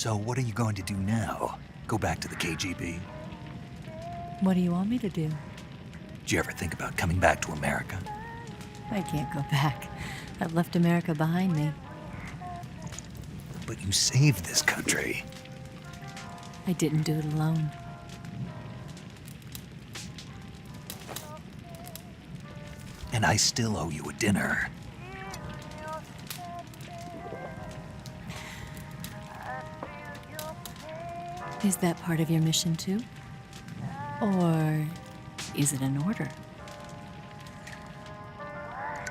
So what are you going to do now? Go back to the KGB? What do you want me to do? Did you ever think about coming back to America? I can't go back. I've left America behind me. But you saved this country. I didn't do it alone. And I still owe you a dinner. Is that part of your mission too? Or is it an order?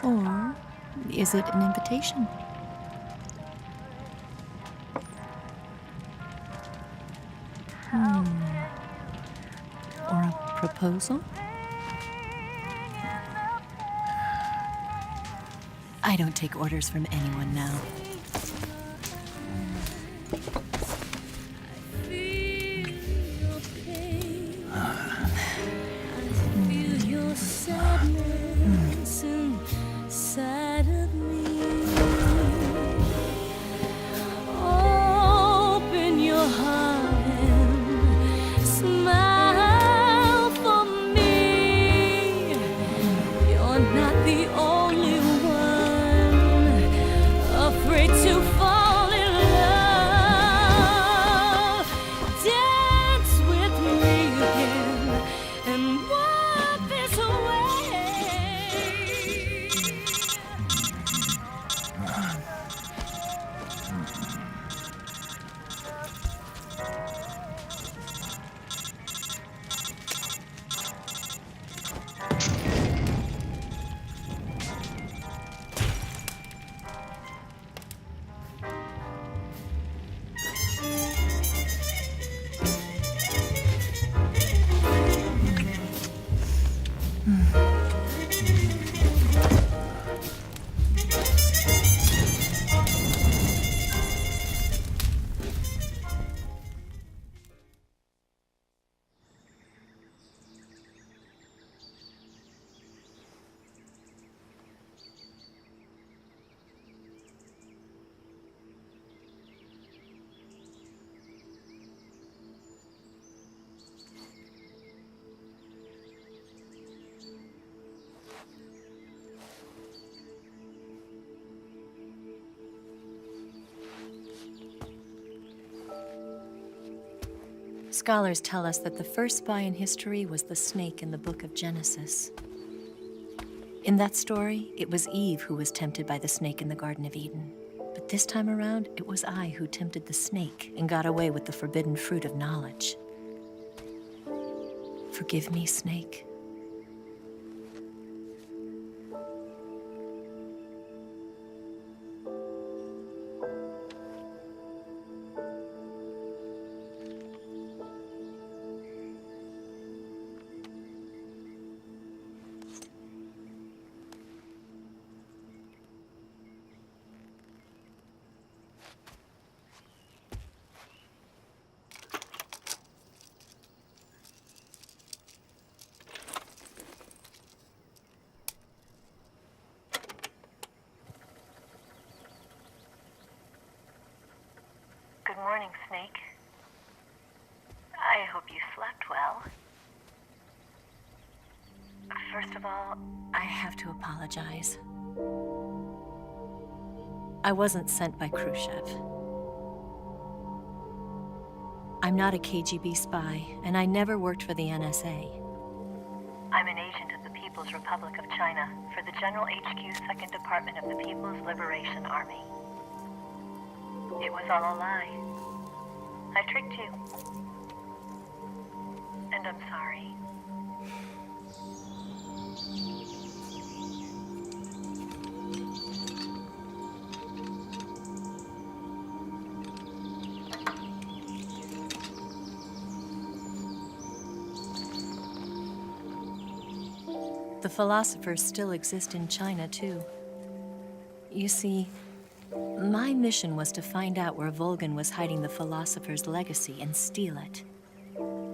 Or is it an invitation? Or a proposal? I don't take orders from anyone now. Scholars tell us that the first spy in history was the snake in the book of Genesis. In that story, it was Eve who was tempted by the snake in the Garden of Eden. But this time around, it was I who tempted the snake and got away with the forbidden fruit of knowledge. Forgive me, snake. Good morning, Snake. I hope you slept well. First of all, I have to apologize. I wasn't sent by Khrushchev. I'm not a KGB spy, and I never worked for the NSA. I'm an agent of the People's Republic of China for the General HQ 2nd Department of the People's Liberation Army. It was all a lie. I tricked you. And I'm sorry. The philosophers still exist in China, too. You see, my mission was to find out where Volgan was hiding the philosopher's legacy and steal it.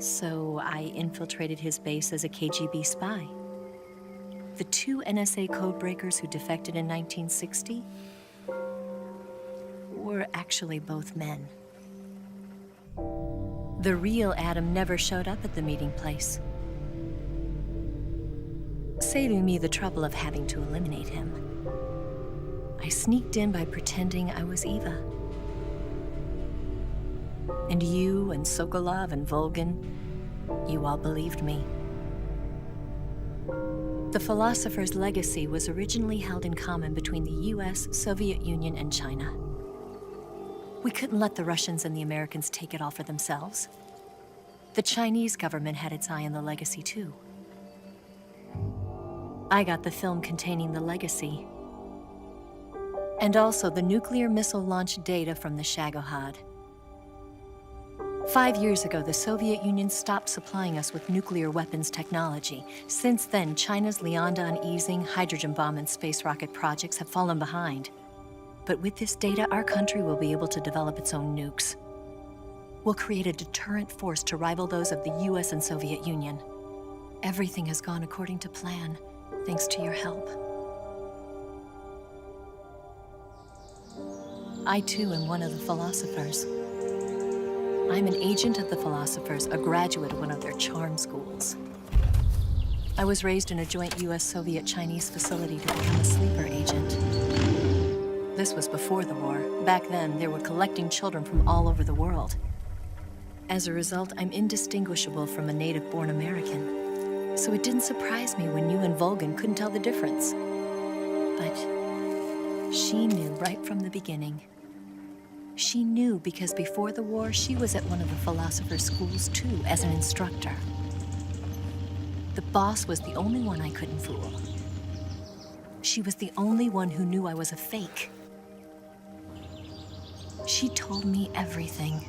So I infiltrated his base as a KGB spy. The two NSA codebreakers who defected in 1960 were actually both men. The real Adam never showed up at the meeting place, saving me the trouble of having to eliminate him. I sneaked in by pretending I was Eva. And you and Sokolov and Volgin, you all believed me. The philosopher's legacy was originally held in common between the US, Soviet Union, and China. We couldn't let the Russians and the Americans take it all for themselves. The Chinese government had its eye on the legacy too. I got the film containing the legacy, and also the nuclear missile launch data from the Shagohod. 5 years ago, the Soviet Union stopped supplying us with nuclear weapons technology. Since then, China's Liaodong easing, hydrogen bomb, and space rocket projects have fallen behind. But with this data, our country will be able to develop its own nukes. We'll create a deterrent force to rival those of the US and Soviet Union. Everything has gone according to plan, thanks to your help. I too am one of the philosophers. I'm an agent of the philosophers, a graduate of one of their charm schools. I was raised in a joint US-Soviet-Chinese facility to become a sleeper agent. This was before the war. Back then, they were collecting children from all over the world. As a result, I'm indistinguishable from a native-born American. So it didn't surprise me when you and Volgin couldn't tell the difference. But she knew right from the beginning. She knew because before the war, she was at one of the philosopher's schools too, as an instructor. The boss was the only one I couldn't fool. She was the only one who knew I was a fake. She told me everything.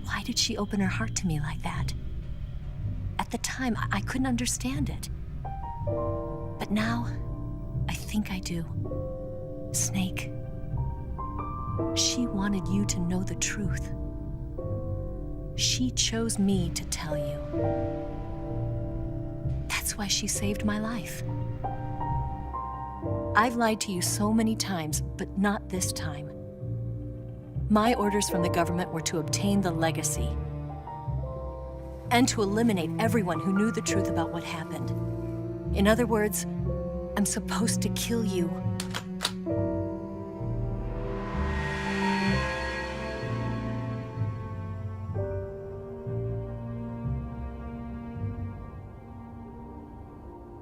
Why did she open her heart to me like that? At the time, I couldn't understand it. But now, I think I do. Snake. She wanted you to know the truth. She chose me to tell you. That's why she saved my life. I've lied to you so many times, but not this time. My orders from the government were to obtain the legacy and to eliminate everyone who knew the truth about what happened. In other words, I'm supposed to kill you.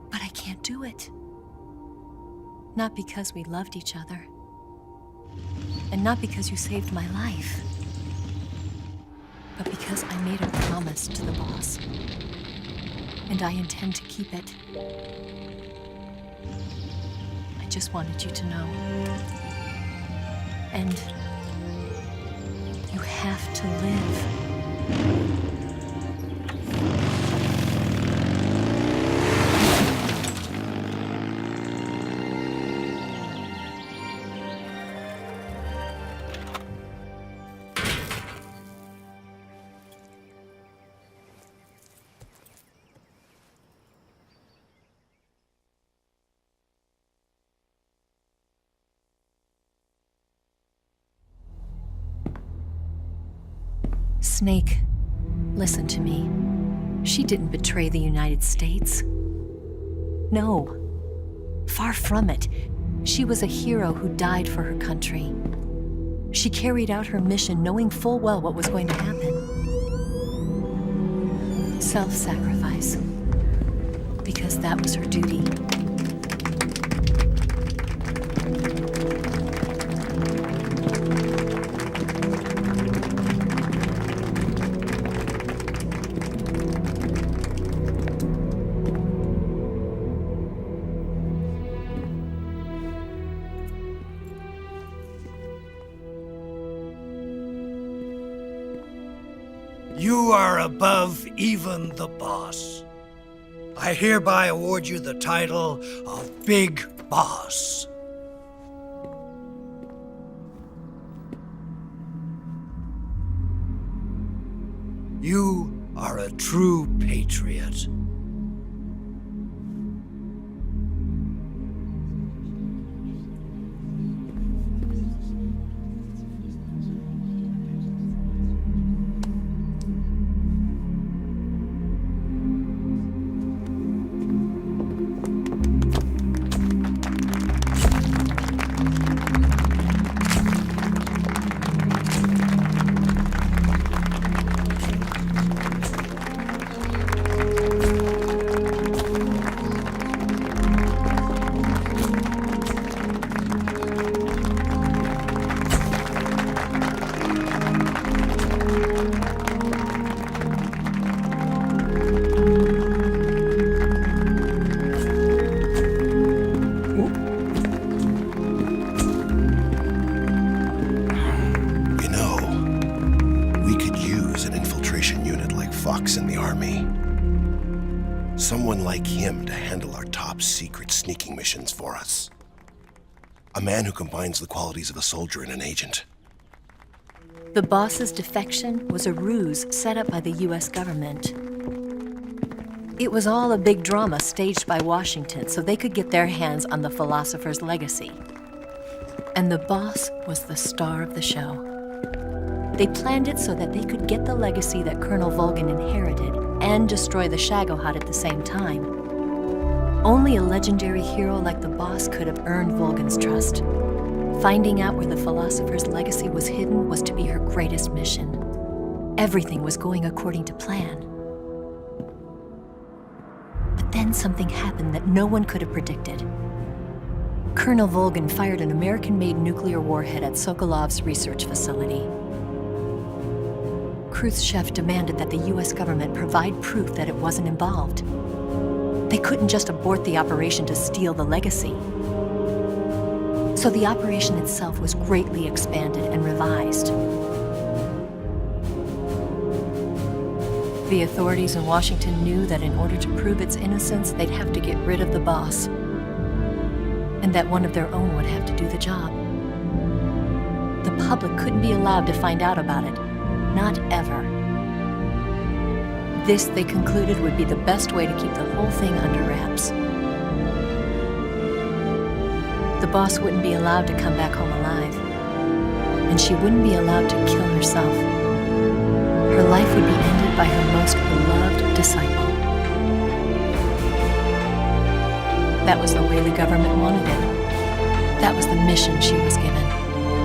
But I can't do it. Not because we loved each other. And not because you saved my life. But because I made a promise to the boss. And I intend to keep it. I just wanted you to know. And you have to live. Snake, listen to me. She didn't betray the United States. No, far from it. She was a hero who died for her country. She carried out her mission knowing full well what was going to happen. Self-sacrifice. Because that was her duty. You are above even the boss. I hereby award you the title of Big Boss. You are a true patriot. fucks in the army. Someone like him to handle our top secret sneaking missions for us. A man who combines the qualities of a soldier and an agent. The boss's defection was a ruse set up by the US government. It was all a big drama staged by Washington so they could get their hands on the philosopher's legacy. And the boss was the star of the show. They planned it so that they could get the legacy that Colonel Volgin inherited and destroy the Shagohod at the same time. Only a legendary hero like the boss could have earned Volgin's trust. Finding out where the philosopher's legacy was hidden was to be her greatest mission. Everything was going according to plan. But then something happened that no one could have predicted. Colonel Volgin fired an American-made nuclear warhead at Sokolov's research facility. Khrushchev demanded that the US government provide proof that it wasn't involved. They couldn't just abort the operation to steal the legacy. So the operation itself was greatly expanded and revised. The authorities in Washington knew that in order to prove its innocence, they'd have to get rid of the boss, and that one of their own would have to do the job. The public couldn't be allowed to find out about it, not ever. This, they concluded, would be the best way to keep the whole thing under wraps. The boss wouldn't be allowed to come back home alive, and she wouldn't be allowed to kill herself. Her life would be ended by her most beloved disciple. That was the way the government wanted it. That was the mission she was given,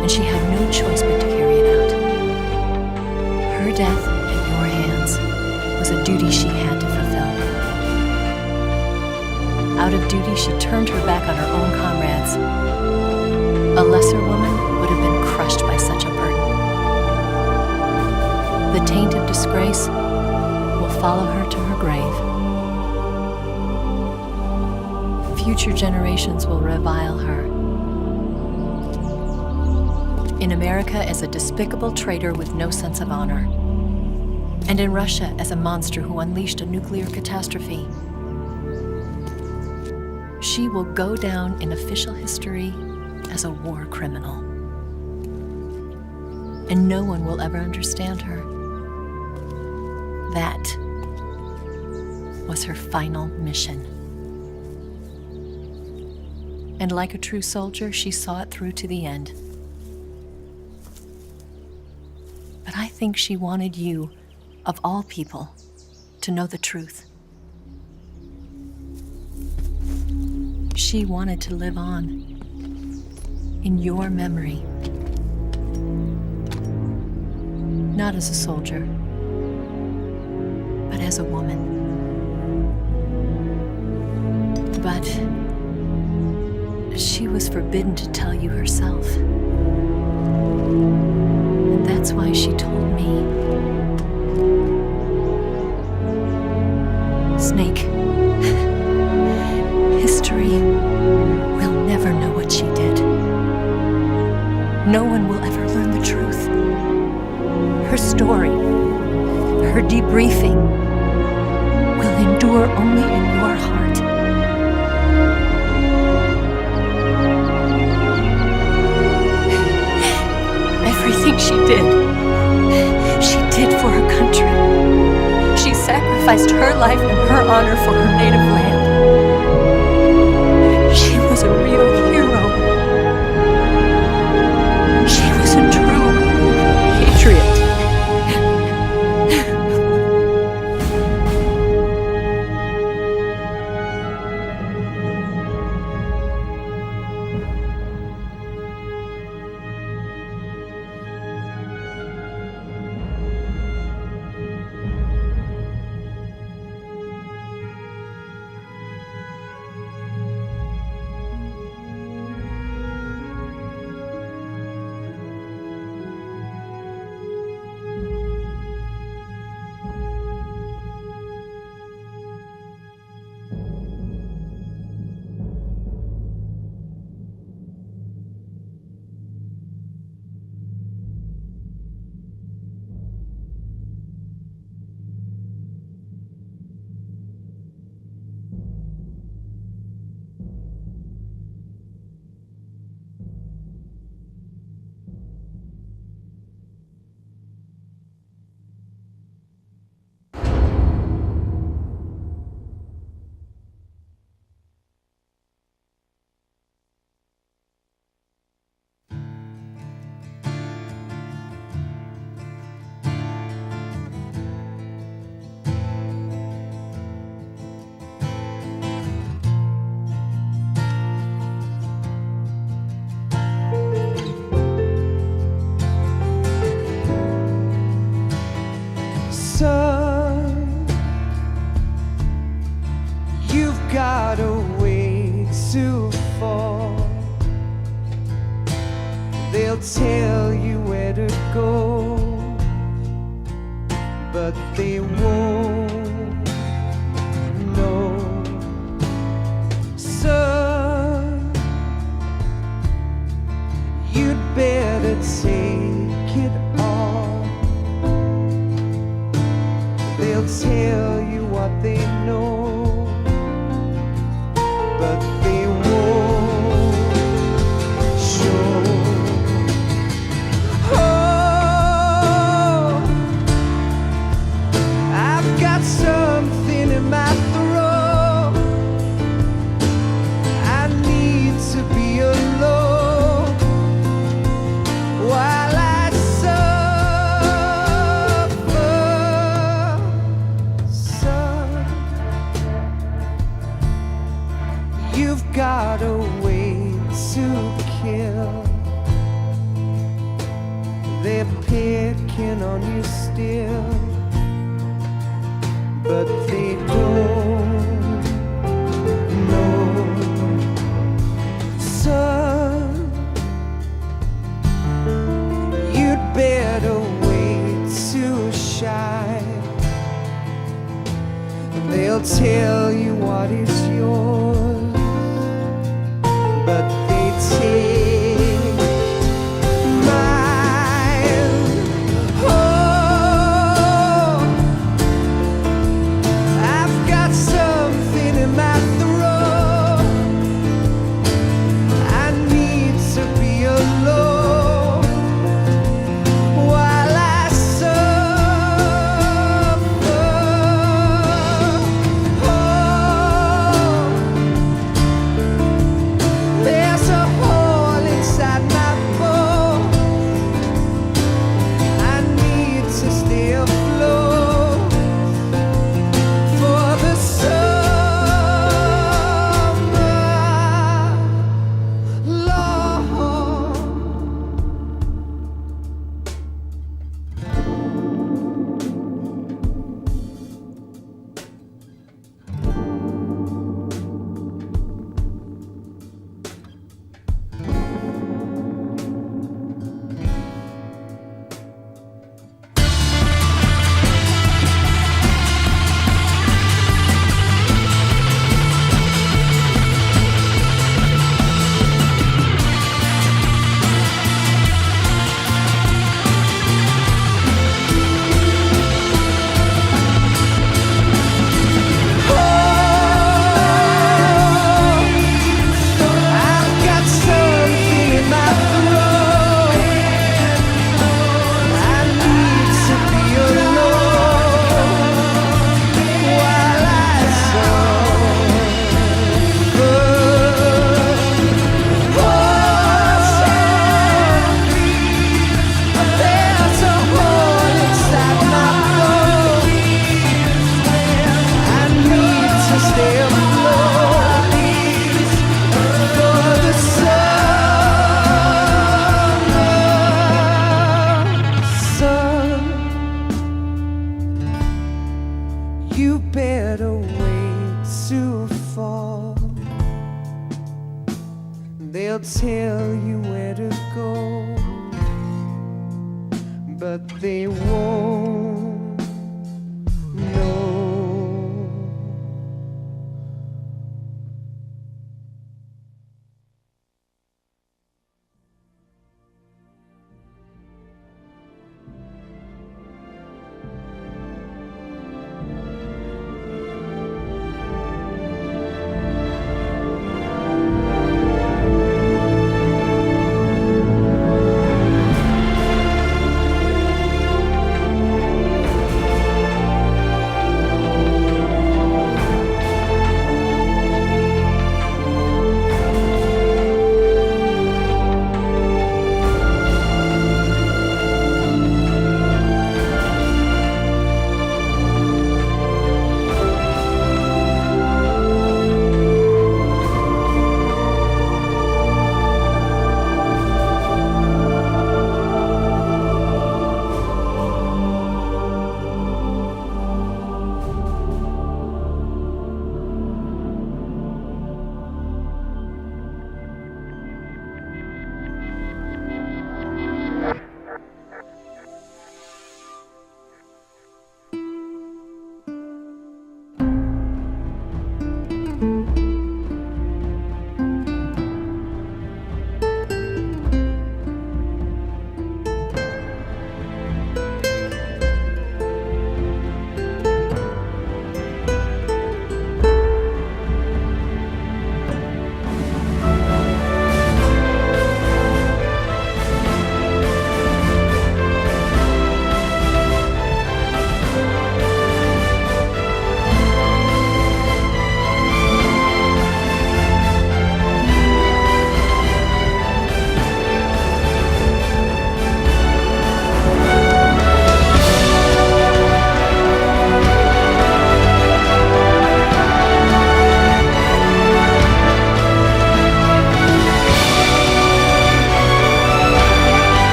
and she had no choice but to carry it out. Her death at your hands was a duty she had to fulfill. Out of duty, she turned her back on her own comrades. A lesser woman would have been crushed by such a burden. The taint of disgrace will follow her to her grave. Future generations will revile her. In America as a despicable traitor with no sense of honor. And in Russia as a monster who unleashed a nuclear catastrophe. She will go down in official history as a war criminal. And no one will ever understand her. That was her final mission. And like a true soldier, she saw it through to the end. But I think she wanted you, of all people, to know the truth. She wanted to live on in your memory. Not as a soldier, but as a woman. But she was forbidden to tell you herself. And that's why she told me. Snake, history will never know what she did. No one will ever learn the truth. Her story, her debriefing, will endure only in your heart. Everything she did for her country. She sacrificed her life and her honor for her native land. She was a real hero. She was a true patriot. tell you where to go, but they won't know. Son, you'd better take it all. They'll tell you what they know, but they won't show. Oh, I've got something in my throat. I need to be alone while I suffer. Son, you've got a way to kill. They're picking on you still, but they don't know. Son, you'd better wait to shine. They'll tell you what is yours, but they take mine. Oh, I've got something in my throat. I need to be alone while I suffer. Oh, there's a hole inside my bones. I need to stay afloat for the summer, Lord. I've got something in my throat. I need to be alone while I suffer. Oh, there's a hole inside my bones. I need to stay afloat for the summer. Son, you better wait to fall. They'll tell you where to go, but they won't know.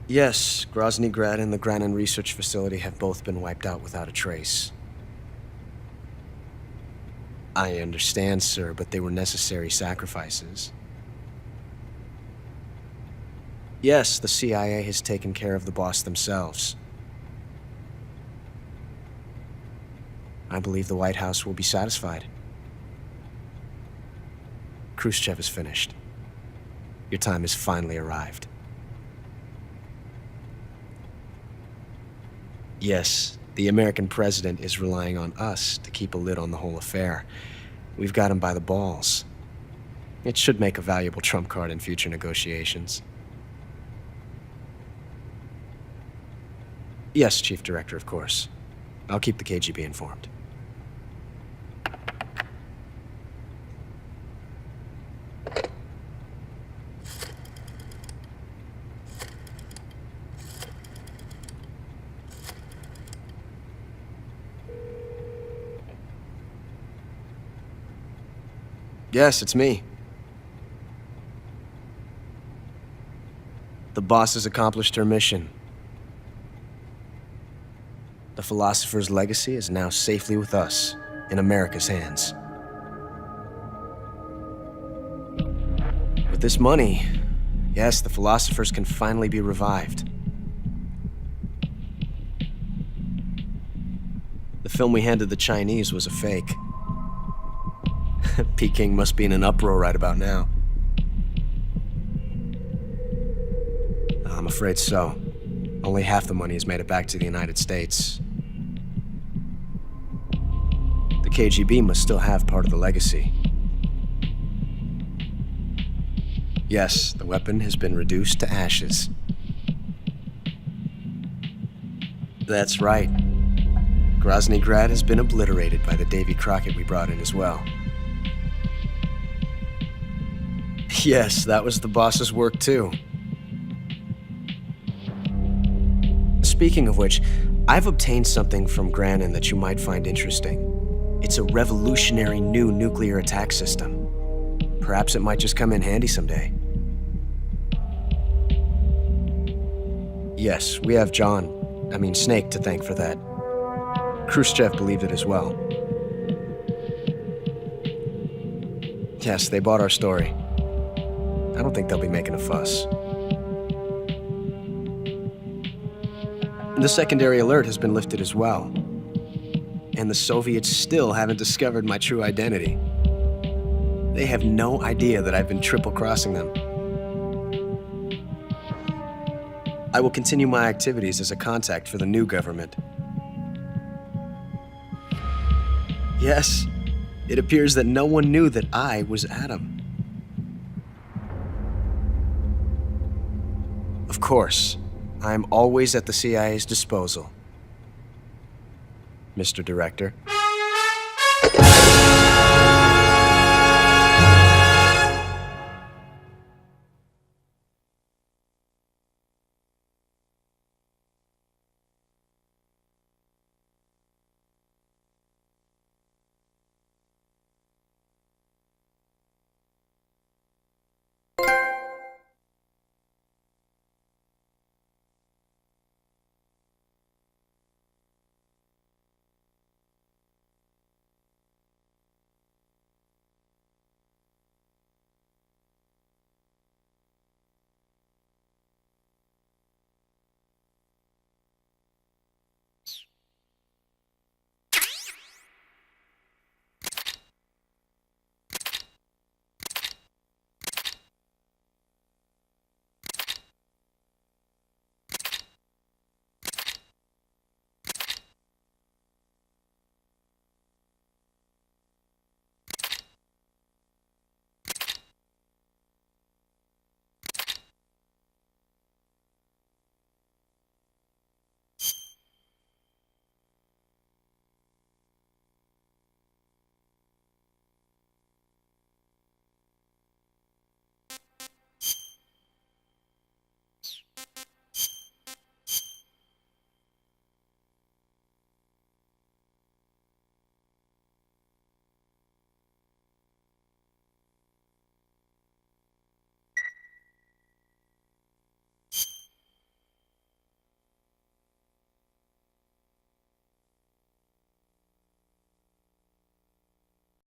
Yes, Grozny Grad and the Granin Research Facility have both been wiped out without a trace. I understand, sir, but they were necessary sacrifices. Yes, the CIA has taken care of the boss themselves. I believe the White House will be satisfied. Khrushchev is finished. Your time has finally arrived. Yes, the American president is relying on us to keep a lid on the whole affair. We've got him by the balls. It should make a valuable trump card in future negotiations. Yes, Chief Director, of course. I'll keep the KGB informed. Yes, it's me. The boss has accomplished her mission. The philosopher's legacy is now safely with us, in America's hands. With this money, yes, the philosophers can finally be revived. The film we handed the Chinese was a fake. Peking must be in an uproar right about now. I'm afraid so. Only half the money has made it back to the United States. The KGB must still have part of the legacy. Yes, the weapon has been reduced to ashes. That's right. Grozny Grad has been obliterated by the Davy Crockett we brought in as well. Yes, that was the boss's work too. Speaking of which, I've obtained something from Granin that you might find interesting. It's a revolutionary new nuclear attack system. Perhaps it might just come in handy someday. Yes, we have Snake to thank for that. Khrushchev believed it as well. Yes, they bought our story. I don't think they'll be making a fuss. The secondary alert has been lifted as well. And the Soviets still haven't discovered my true identity. They have no idea that I've been triple-crossing them. I will continue my activities as a contact for the new government. Yes, it appears that no one knew that I was Adam. Of course, I'm always at the CIA's disposal, Mr. Director.